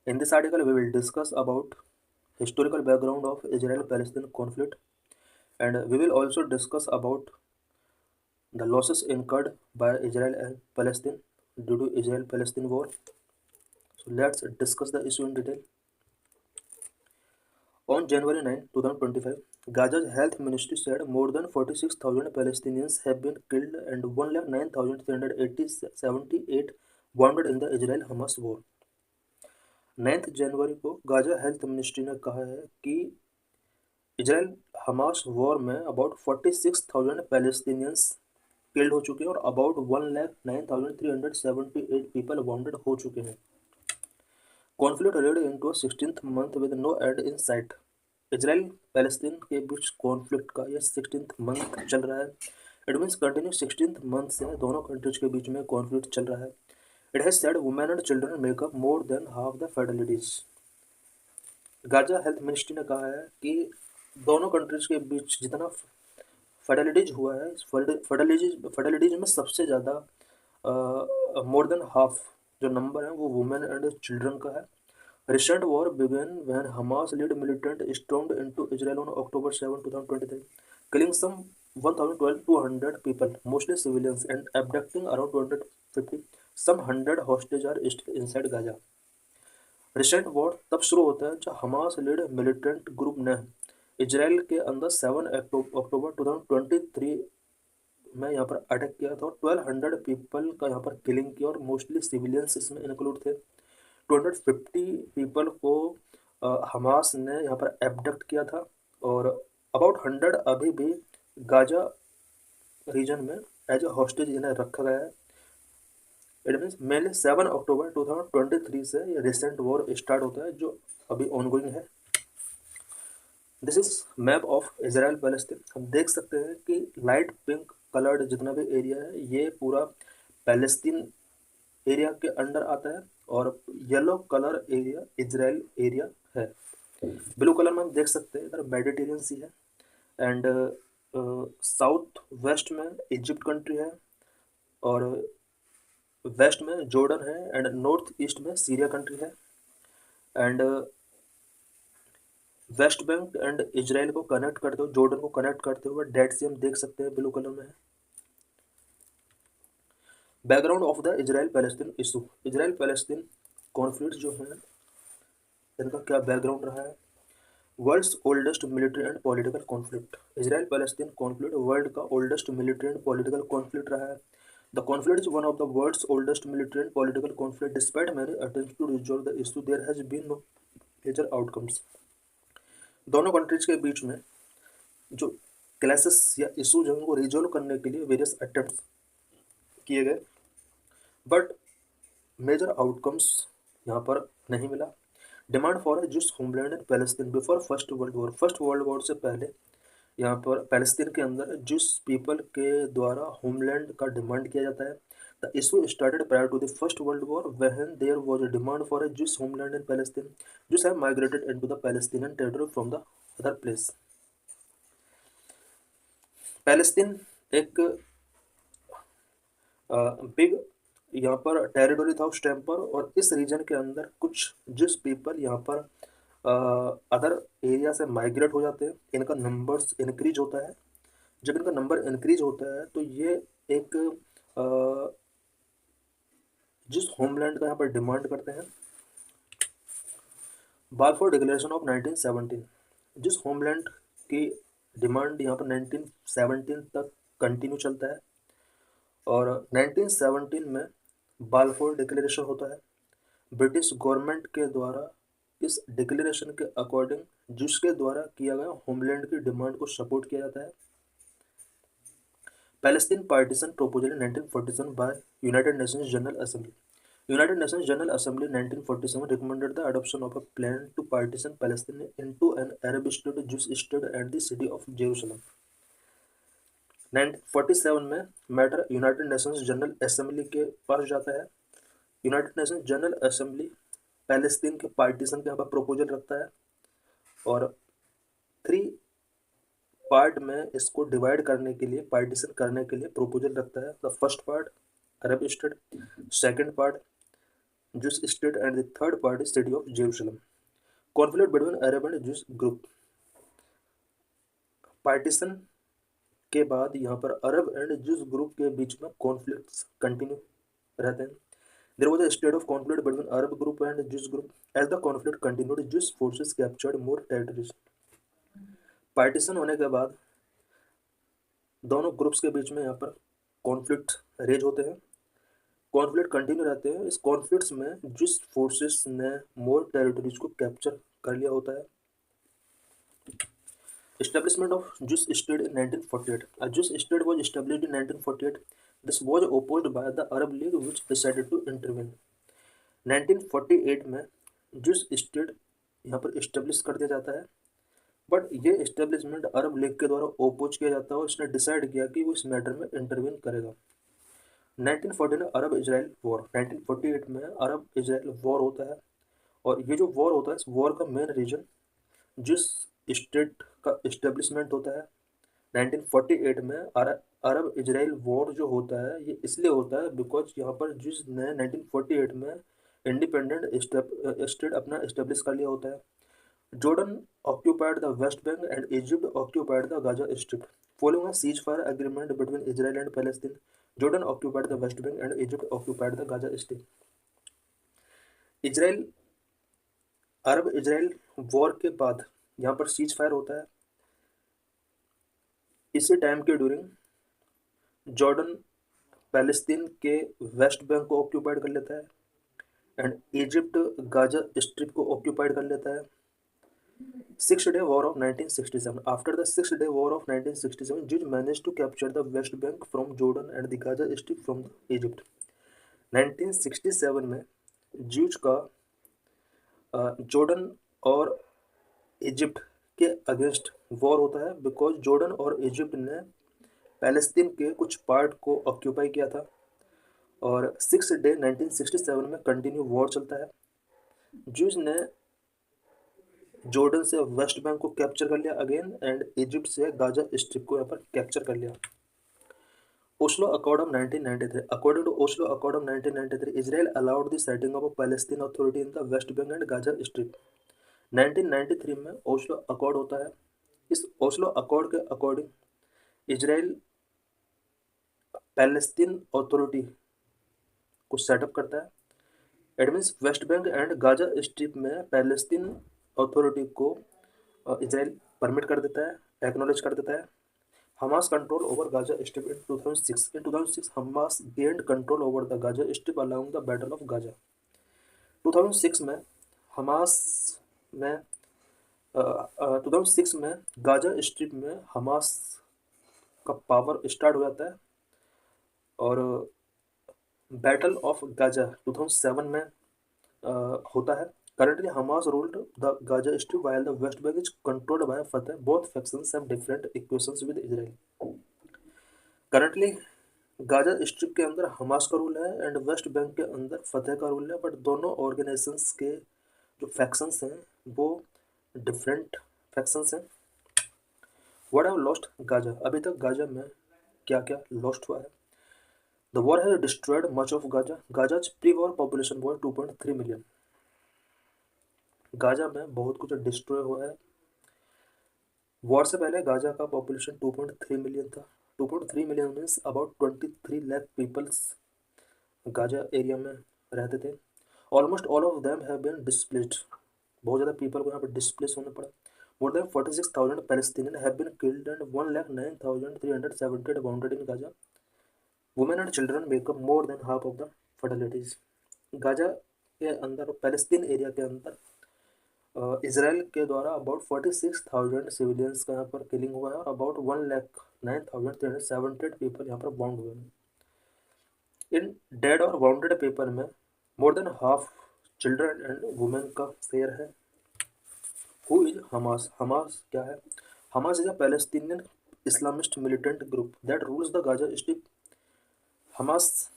In this article, we will discuss about historical background of Israel-Palestine conflict, and we will also discuss about the losses incurred by Israel and Palestine due to Israel-Palestine war. So let's discuss the issue in detail. On January 9, 2025, Gaza's health ministry said more than 46,000 Palestinians have been killed and 1,09,378 wounded in the Israel-Hamas war. 9 जनवरी को Gaza health ministry ने कहा है कि Israel Hamas war में about 46,000 Palestinians killed हो चुके हैं और अबाउट 1,09,378 पीपल वाउंडेड हो चुके हैं। Conflict raid into 16th month with no end in sight. Israel Palestine के बीच कॉन्फ्लिक्ट का यह 16th मंथ चल रहा है। It means continue 16th month से दोनों कंट्रीज के बीच में कॉन्फ्लिक्ट चल रहा है। It has said women and children make up more than half the fatalities. Gaza health ministry ने कहा है कि दोनों कंट्रीज के बीच जितना फर्टिलिटीज हुआ है, फर्टिलिटीज में सबसे ज़्यादा मोर देन हाफ जो नंबर है वो वुमेन एंड चिल्ड्रन का है। Recent war began when Hamas-led militant stormed into Israel on October 7, 2023, killing some 1,200 people, mostly civilians, and abducting around 250. Some 100 hostages are still inside Gaza. Recent war तब शुरू होता है जब Hamas lead militant group ने Israel के अंदर 7 अक्टूबर 2023 में यहाँ पर अटैक किया था और 1200 पीपल का यहाँ पर किलिंग किया और मोस्टली सिविलियंस इसमें इंक्लूड थे। 250 पीपल को हमास ने यहाँ पर एबडक्ट किया था और अबाउट 100 अभी भी गाजा रीजन में एज ए हॉस्टेज इन्हें रखा गया है। इट मीन्स मेनली 7 अक्टूबर 2023 से ये रिसेंट वॉर स्टार्ट होता है जो अभी ऑनगोइंग है। This is map of Israel Palestine. हम देख सकते हैं कि लाइट पिंक कलर्ड जितना भी एरिया है ये पूरा पैलेस्टीन एरिया के अंडर आता है और yellow colour area Israel area है। ब्लू कलर में हम देख सकते हैं इधर मेडिटेरियन सी है एंड साउथ वेस्ट में इजिप्ट कंट्री है और वेस्ट में जॉर्डन है एंड नॉर्थ ईस्ट में सीरिया कंट्री है and waste Bank and Israel को कनेक्ट करते हुए जॉर्डन को कनेक्ट करते हुए डेड सी हम देख सकते हैं ब्लू कलर में है। Background of the Israel Palestine issue. Israel Palestine conflict जो है इनका क्या बैकग्राउंड रहा है। World's oldest military and political conflict. Israel Palestine conflict world का oldest military and political conflict रहा है। The conflict is one of the world's oldest military and political conflict. Despite many attempts to resolve the issue, there has been no major outcomes. दोनों countries के बीच में जो clashes या issues हैं उनको resolve करने के लिए वेरियस अटेम्प्ट्स किए गए बट मेजर आउटकम्स यहाँ पर नहीं मिला। Demand for a just homeland in Palestine before first World war. First World war से पहले यहाँ पर पैलेस्तीन के अंदर जिस पीपल के द्वारा होमलैंड का डिमांड किया जाता है। The issue started prior to the First World War when there was a demand for a Jewish homeland in Palestine Jews have migrated into the Palestinian territory from the other place. Palestine एक big यहाँ पर territory था उस time पर और इस reason के अंदर कुछ जिस पीपल यहाँ पर अदर एरिया से माइग्रेट हो जाते हैं इनका नंबर्स इंक्रीज होता है। जब इनका नंबर इंक्रीज होता है तो ये एक जिस होमलैंड का यहाँ पर डिमांड करते हैं। बाल्फोर डिक्लेरेशन ऑफ 1917 जिस होमलैंड की डिमांड यहाँ पर 1917 तक कंटिन्यू चलता है और 1917 में बाल्फोर डिक्लेरेशन होता है। ब्रिटिश गवर्नमेंट के द्वारा इस डिक्लेरेशन के अकॉर्डिंग जिसके द्वारा किया गया होमलैंड की डिमांड को सपोर्ट किया जाता है। Palestine partition proposal 1947 by United Nations General Assembly. United Nations General Assembly 1947 recommended the adoption of a plan to partition Palestine into an Arab state, Jewish state and the city of Jerusalem. 1947 में matter United Nations General assembly के पास जाता है। United Nations General assembly Palestine के partition के यहाँ पर proposal रखता है और 3 पार्ट में इसको डिवाइड करने के लिए पार्टीशन करने के लिए प्रोपोजल रखता है। The first part Arab state, second part Jewish state and the third part is city of Jerusalem. Conflict between Arab and Jewish group. Partition के बाद यहाँ पर अरब एंड जूस ग्रुप के बीच में कॉन्फ्लिक्ट्स कंटिन्यू रहते हैं. There was a state of conflict between Arab group and Jewish group. As the conflict continued, Jewish forces captured more territories. Partition होने के बाद दोनों ग्रुप्स के बीच में यहाँ पर कॉन्फ्लिक्ट रेज होते हैं, कॉन्फ्लिक्ट कंटिन्यू रहते हैं. इस कॉन्फ्लिक्ट्स में जिस फोर्सेस ने मोर टेरिटरीज को कैप्चर कर लिया होता है. Establishment of Jewish state in 1948. A Jewish state was established in 1948. This was opposed by the Arab League, which decided to intervene. 1948 में Jewish state यहाँ पर इस्टेब्लिश कर दिया जाता है, बट ये इस्टेब्लिशमेंट अरब लीग के द्वारा ओपोज किया जाता है और इसने डिसाइड किया कि वो इस मैटर में इंटरवीन करेगा. 1940 में अरब इजराइल वॉर. 1948 में अरब इजराइल वॉर होता है, और ये जो वॉर होता है इस वॉर का मेन रीजन जिस स्टेट का इस्टेब्लिशमेंट होता है. 1948 में अरब इजराइल वॉर जो होता है ये इसलिए होता है बिकॉज यहाँ पर जिसने 1948 में इंडिपेंडेंट स्टेट अपना इस्टेब्लिश कर लिया होता है. Jordan occupied the West Bank and Egypt occupied the Gaza Strip. Following a ceasefire agreement between Israel and Palestine, Jordan occupied the West Bank and Egypt occupied the Gaza Strip. Israel Arab Israel war के बाद यहाँ पर cease fire होता है. इसी time के during Jordan Palestine के waste Bank को ऑक्यूपाइड कर लेता है एंड इजिप्ट गाजा स्ट्रिप को ऑक्यूपाइड कर लेता है. Six Day War of 1967. After the Six Day War of 1967, Jews managed to capture the West Bank from Jordan and the Gaza Strip from Egypt. 1967 में Jews का Jordan और Egypt के against war होता है because Jordan और Egypt ने Palestine के कुछ पार्ट को ऑक्यूपाई किया था, और 6 डे 1967 में कंटिन्यू वॉर चलता है. ज्यूज ने जॉर्डन से वेस्ट बैंक को कैप्चर कर लिया अगेन एंड इजिप्ट से गाजा स्ट्रिप को यहाँ पर कैप्चर कर लिया. Oslo Accord of 1993. According to Oslo Accord of 1993, Israel allowed the setting of a Palestine authority in the West Bank and Gaza Strip. 1993 में ओस्लो अकॉर्ड होता है. इस ओस्लो अकॉर्ड के अकॉर्डिंग इजराइल पैलेस्तीन अथॉरिटी को setup करता है. It means West Bank and Gaza Strip में Palestine authority को इजराइल परमिट कर देता है, एक्नॉलेज कर देता है. Hamas control over Gaza Strip in 2006. In 2006 Hamas gained control over the Gaza Strip along the battle of Gaza. 2006 में Hamas में 2006 में गाजा स्ट्रिप में हमास का पावर स्टार्ट हो जाता है, और बैटल ऑफ गाजा 2007 में होता है. Currently, Hamas ruled the Gaza Strip while the West Bank is controlled by Fatah. Both factions have different equations with Israel. Currently, Gaza strip के अंदर हमास का रूल है एंड वेस्ट बैंक के अंदर फतेह का रूल है, बट दोनों organisations के जो फैक्शंस हैं वो डिफरेंट फैक्शंस हैं. What have lost Gaza. अभी तक गाजा में क्या क्या लॉस्ट हुआ है. The war has destroyed much of Gaza. Gaza's pre war population war 2.3 million. Gaza में बहुत कुछ डिस्ट्रॉय हुआ है. वॉर से पहले गाजा का पॉपुलेशन 2.3 मिलियन था. 2.3 million means about 23 lakh peoples Gaza area में रहते थे. Almost all of them have been displaced. बहुत ज़्यादा पीपल को यहाँ पर डिस्प्लेस होना पड़ा. More than 46,000 Palestinian have been killed and 1,09,378 wounded in Gaza. Women and children make up more than half of the fatalities. Gaza के अंदर Palestine area के अंदर इसराइल के द्वारा अबाउट 46,000 सिविलियंस का यहाँ पर किलिंग हुआ है और अबाउट 1,09,378 पीपल यहाँ पर बाउंड हुए हैं. इन डेड और बाउंडेड पीपल में more than half children and women का शेयर है. Who is Hamas. हमास क्या है. Hamas is a Palestinian Islamist militant group that rules the Gaza Strip. Hamas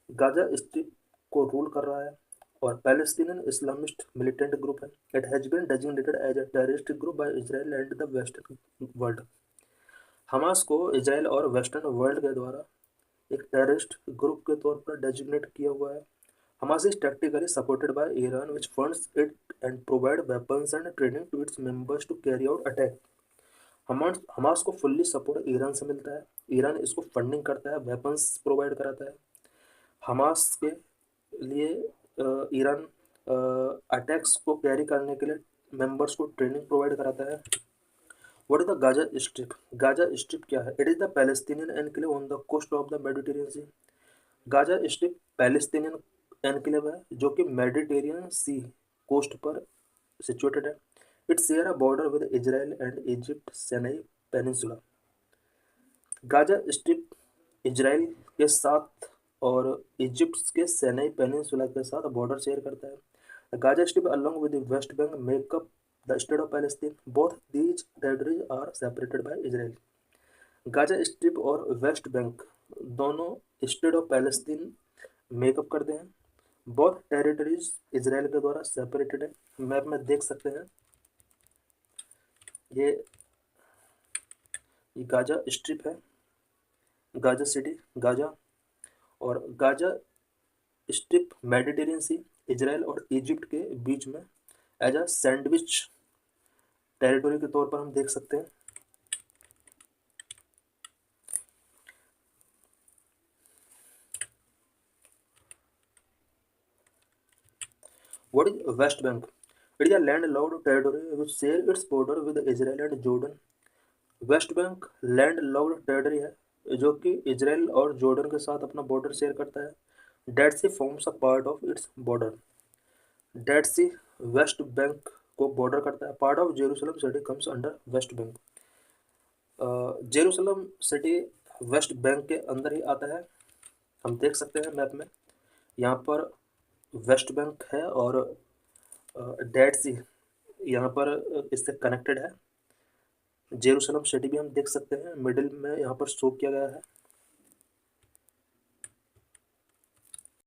Gaza Strip को रूल कर रहा है और पैलेस्टीनियन इस्लामिस्ट मिलिटेंट ग्रुप है. It has been designated as a terrorist group by Israel and the western world. Hamas को Israel और western world के द्वारा एक टेररिस्ट ग्रुप के तौर पर डेजिग्नेट किया हुआ है. Hamas is tactically supported by Iran, which funds it and provide weapons and training to its members to carry out attack. Hamas को फुल्ली सपोर्ट ईरान से मिलता है, ईरान इसको फंडिंग करता है, वेपन्स प्रोवाइड कराता है। हमास के लिए ईरान अटैक्स को कैरी करने के लिए मेंबर्स को ट्रेनिंग प्रोवाइड कराता है। What is the Gaza Strip? Gaza Strip क्या है? It is the Palestinian enclave on the coast of the Mediterranean Sea. Gaza Strip Palestinian enclave है जो कि मेडिटेरियन सी कोस्ट पर सिचुएटेड है। It share a border with Israel and Egypt Sinai peninsula. Gaza Strip Israel के साथ और Egypt के Sinai peninsula के साथ बॉर्डर शेयर करता है। Gaza Strip along with West Bank make up the State of Palestine. Both these territories are separated by Israel. Gaza Strip और West Bank दोनों स्टेट ऑफ पैलेस्टीन मेकअप करते हैं। Both territories Israel के द्वारा separated है। Map में देख सकते हैं ये गाजा स्ट्रिप है, गाजा सिटी, गाजा, और गाजा स्ट्रिप मेडिटेरियन सी, इजराइल और इजिप्ट के बीच में एज अ सैंडविच टेरिटोरी के तौर पर हम देख सकते हैं। What is West Bank? It is a landlocked territory which shares its border with Israel and Jordan. West Bank land-locked territory है जो कि इजराइल और जॉर्डन के साथ अपना बॉर्डर शेयर करता है। Dead Sea forms a part of its border. Dead Sea West Bank को बॉर्डर करता है। Part of Jerusalem city comes under West Bank. Jerusalem city West Bank के अंदर ही आता है। हम देख सकते हैं मैप में यहाँ पर वेस्ट बैंक है और डेड सी यहाँ पर इससे कनेक्टेड है। जेरूसलम सिटी भी हम देख सकते हैं, मिडिल में यहाँ पर शो किया गया है।